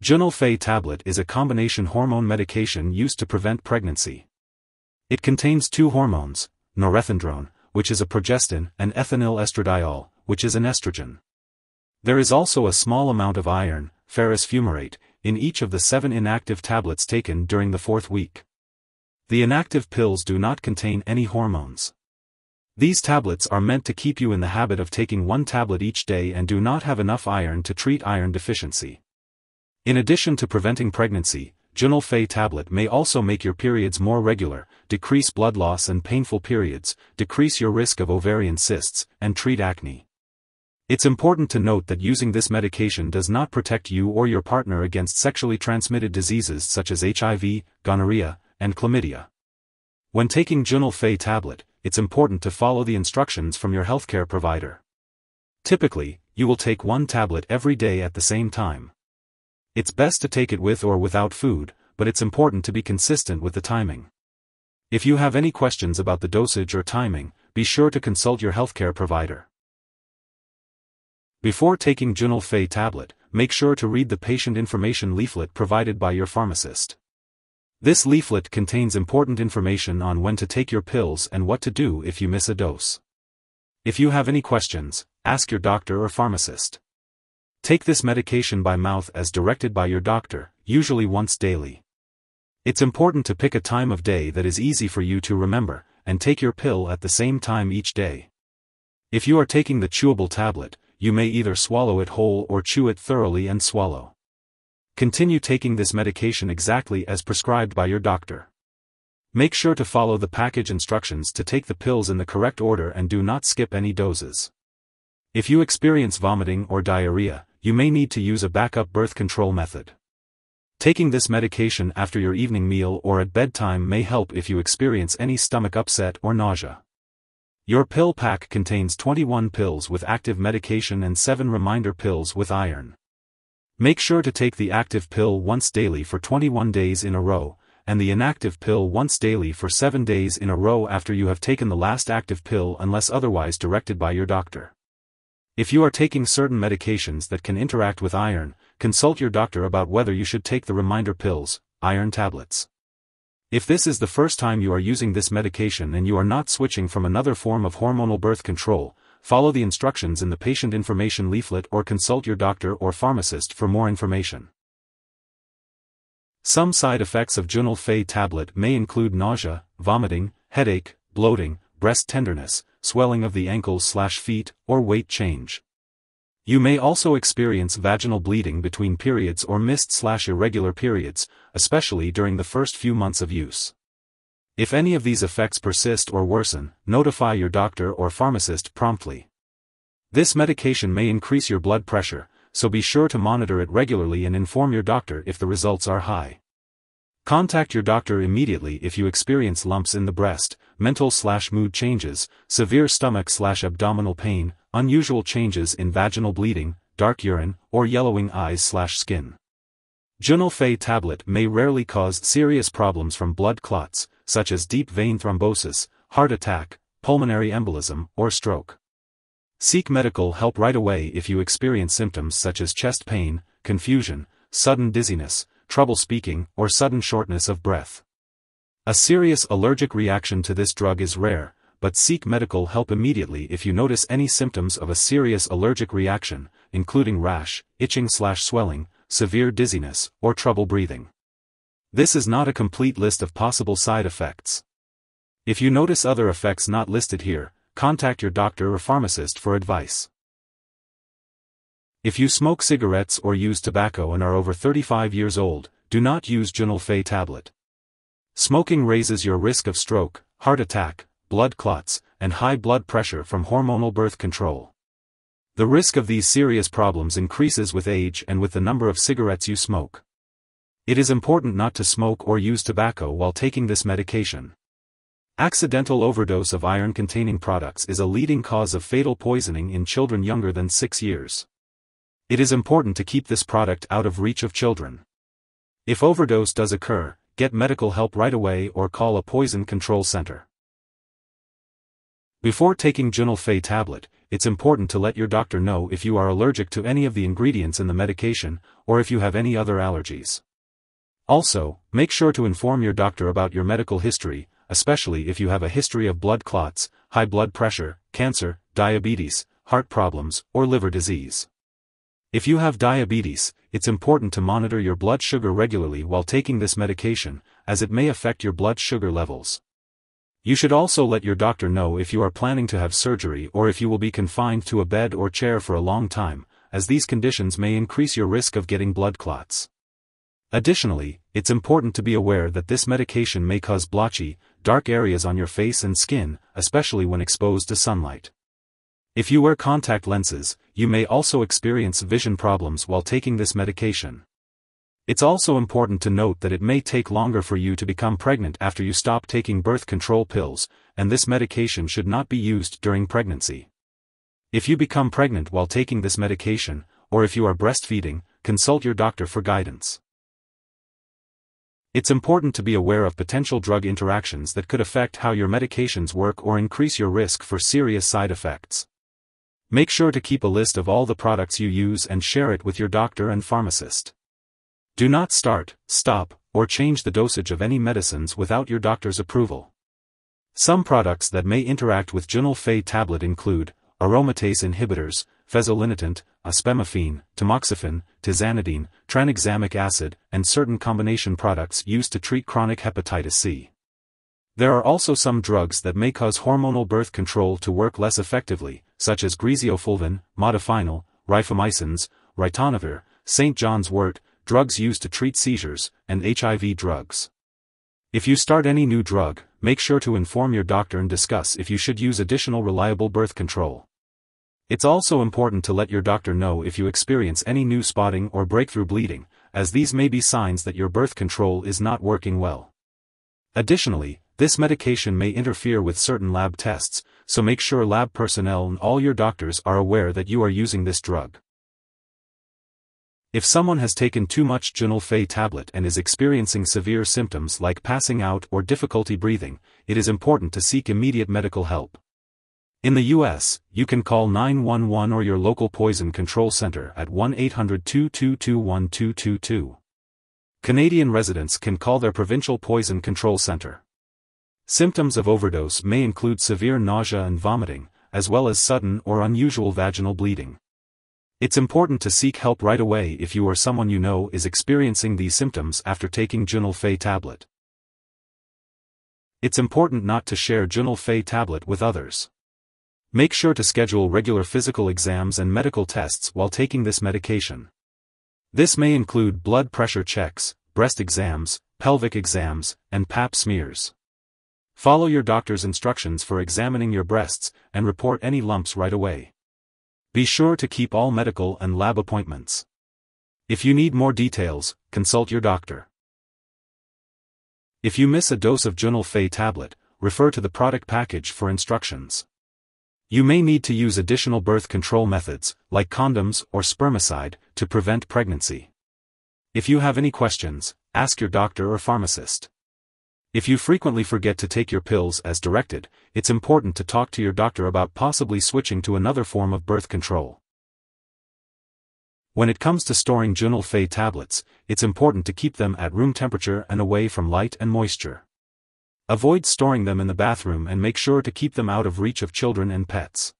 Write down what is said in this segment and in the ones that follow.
Junel Fe Tablet is a combination hormone medication used to prevent pregnancy. It contains two hormones, norethindrone, which is a progestin, and ethinyl estradiol, which is an estrogen. There is also a small amount of iron, ferrous fumarate, in each of the 7 inactive tablets taken during the 4th week. The inactive pills do not contain any hormones. These tablets are meant to keep you in the habit of taking 1 tablet each day and do not have enough iron to treat iron deficiency. In addition to preventing pregnancy, Junel Fe Tablet may also make your periods more regular, decrease blood loss and painful periods, decrease your risk of ovarian cysts, and treat acne. It's important to note that using this medication does not protect you or your partner against sexually transmitted diseases such as HIV, gonorrhea, and chlamydia. When taking Junel Fe Tablet, it's important to follow the instructions from your healthcare provider. Typically, you will take 1 tablet every day at the same time. It's best to take it with or without food, but it's important to be consistent with the timing. If you have any questions about the dosage or timing, be sure to consult your healthcare provider. Before taking Junel Fe Tablet, make sure to read the patient information leaflet provided by your pharmacist. This leaflet contains important information on when to take your pills and what to do if you miss a dose. If you have any questions, ask your doctor or pharmacist. Take this medication by mouth as directed by your doctor, usually once daily. It's important to pick a time of day that is easy for you to remember, and take your pill at the same time each day. If you are taking the chewable tablet, you may either swallow it whole or chew it thoroughly and swallow. Continue taking this medication exactly as prescribed by your doctor. Make sure to follow the package instructions to take the pills in the correct order and do not skip any doses. If you experience vomiting or diarrhea, you may need to use a backup birth control method. Taking this medication after your evening meal or at bedtime may help if you experience any stomach upset or nausea. Your pill pack contains 21 pills with active medication and 7 reminder pills with iron. Make sure to take the active pill once daily for 21 days in a row, and the inactive pill once daily for 7 days in a row after you have taken the last active pill unless otherwise directed by your doctor. If you are taking certain medications that can interact with iron, consult your doctor about whether you should take the reminder pills, iron tablets. If this is the first time you are using this medication and you are not switching from another form of hormonal birth control, follow the instructions in the patient information leaflet or consult your doctor or pharmacist for more information. Some side effects of Junel Fe Tablet may include nausea, vomiting, headache, bloating, breast tenderness, swelling of the ankles/feet, or weight change. You may also experience vaginal bleeding between periods or missed/irregular periods, especially during the first few months of use. If any of these effects persist or worsen, notify your doctor or pharmacist promptly. This medication may increase your blood pressure, so be sure to monitor it regularly and inform your doctor if the results are high. Contact your doctor immediately if you experience lumps in the breast, mental/mood changes, severe stomach/abdominal pain, unusual changes in vaginal bleeding, dark urine, or yellowing eyes/skin. Junel Fe Tablet may rarely cause serious problems from blood clots, such as deep vein thrombosis, heart attack, pulmonary embolism, or stroke. Seek medical help right away if you experience symptoms such as chest pain, confusion, sudden dizziness, trouble speaking, or sudden shortness of breath. A serious allergic reaction to this drug is rare, but seek medical help immediately if you notice any symptoms of a serious allergic reaction, including rash, itching/swelling, severe dizziness, or trouble breathing. This is not a complete list of possible side effects. If you notice other effects not listed here, contact your doctor or pharmacist for advice. If you smoke cigarettes or use tobacco and are over 35 years old, do not use Junel Fe Tablet. Smoking raises your risk of stroke, heart attack, blood clots, and high blood pressure from hormonal birth control. The risk of these serious problems increases with age and with the number of cigarettes you smoke. It is important not to smoke or use tobacco while taking this medication. Accidental overdose of iron-containing products is a leading cause of fatal poisoning in children younger than 6 years. It is important to keep this product out of reach of children. If overdose does occur, get medical help right away or call a poison control center. Before taking Junel Fe Tablet, it's important to let your doctor know if you are allergic to any of the ingredients in the medication, or if you have any other allergies. Also, make sure to inform your doctor about your medical history, especially if you have a history of blood clots, high blood pressure, cancer, diabetes, heart problems, or liver disease. If you have diabetes, it's important to monitor your blood sugar regularly while taking this medication, as it may affect your blood sugar levels. You should also let your doctor know if you are planning to have surgery or if you will be confined to a bed or chair for a long time, as these conditions may increase your risk of getting blood clots. Additionally, it's important to be aware that this medication may cause blotchy, dark areas on your face and skin, especially when exposed to sunlight. If you wear contact lenses, you may also experience vision problems while taking this medication. It's also important to note that it may take longer for you to become pregnant after you stop taking birth control pills, and this medication should not be used during pregnancy. If you become pregnant while taking this medication, or if you are breastfeeding, consult your doctor for guidance. It's important to be aware of potential drug interactions that could affect how your medications work or increase your risk for serious side effects. Make sure to keep a list of all the products you use and share it with your doctor and pharmacist. Do not start, stop, or change the dosage of any medicines without your doctor's approval. Some products that may interact with Junel Fe Tablet include aromatase inhibitors, fezolinetant, aspemifene, tamoxifen, tizanidine, tranexamic acid, and certain combination products used to treat chronic hepatitis C. There are also some drugs that may cause hormonal birth control to work less effectively, such as griseofulvin, modafinil, rifamycins, ritonavir, St. John's wort, drugs used to treat seizures, and HIV drugs. If you start any new drug, make sure to inform your doctor and discuss if you should use additional reliable birth control. It's also important to let your doctor know if you experience any new spotting or breakthrough bleeding, as these may be signs that your birth control is not working well. Additionally, this medication may interfere with certain lab tests, so make sure lab personnel and all your doctors are aware that you are using this drug. If someone has taken too much Junel Fe Tablet and is experiencing severe symptoms like passing out or difficulty breathing, it is important to seek immediate medical help. In the U.S., you can call 911 or your local poison control center at 1-800-222-1222. Canadian residents can call their provincial poison control center. Symptoms of overdose may include severe nausea and vomiting, as well as sudden or unusual vaginal bleeding. It's important to seek help right away if you or someone you know is experiencing these symptoms after taking Junel Fe Tablet. It's important not to share Junel Fe Tablet with others. Make sure to schedule regular physical exams and medical tests while taking this medication. This may include blood pressure checks, breast exams, pelvic exams, and pap smears. Follow your doctor's instructions for examining your breasts, and report any lumps right away. Be sure to keep all medical and lab appointments. If you need more details, consult your doctor. If you miss a dose of Junel Fe Tablet, refer to the product package for instructions. You may need to use additional birth control methods, like condoms or spermicide, to prevent pregnancy. If you have any questions, ask your doctor or pharmacist. If you frequently forget to take your pills as directed, it's important to talk to your doctor about possibly switching to another form of birth control. When it comes to storing Junel Fe tablets, it's important to keep them at room temperature and away from light and moisture. Avoid storing them in the bathroom and make sure to keep them out of reach of children and pets.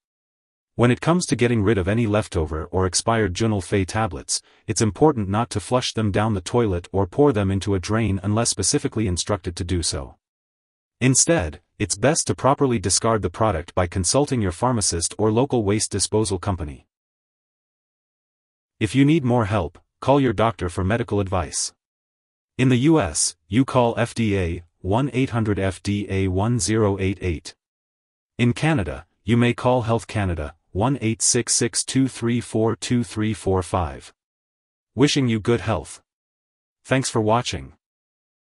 When it comes to getting rid of any leftover or expired Junel Fe tablets, it's important not to flush them down the toilet or pour them into a drain unless specifically instructed to do so. Instead, it's best to properly discard the product by consulting your pharmacist or local waste disposal company. If you need more help, call your doctor for medical advice. In the US, you call FDA 1-800-FDA-1088. In Canada, you may call Health Canada 1-866-234-2345. Wishing you good health. Thanks for watching.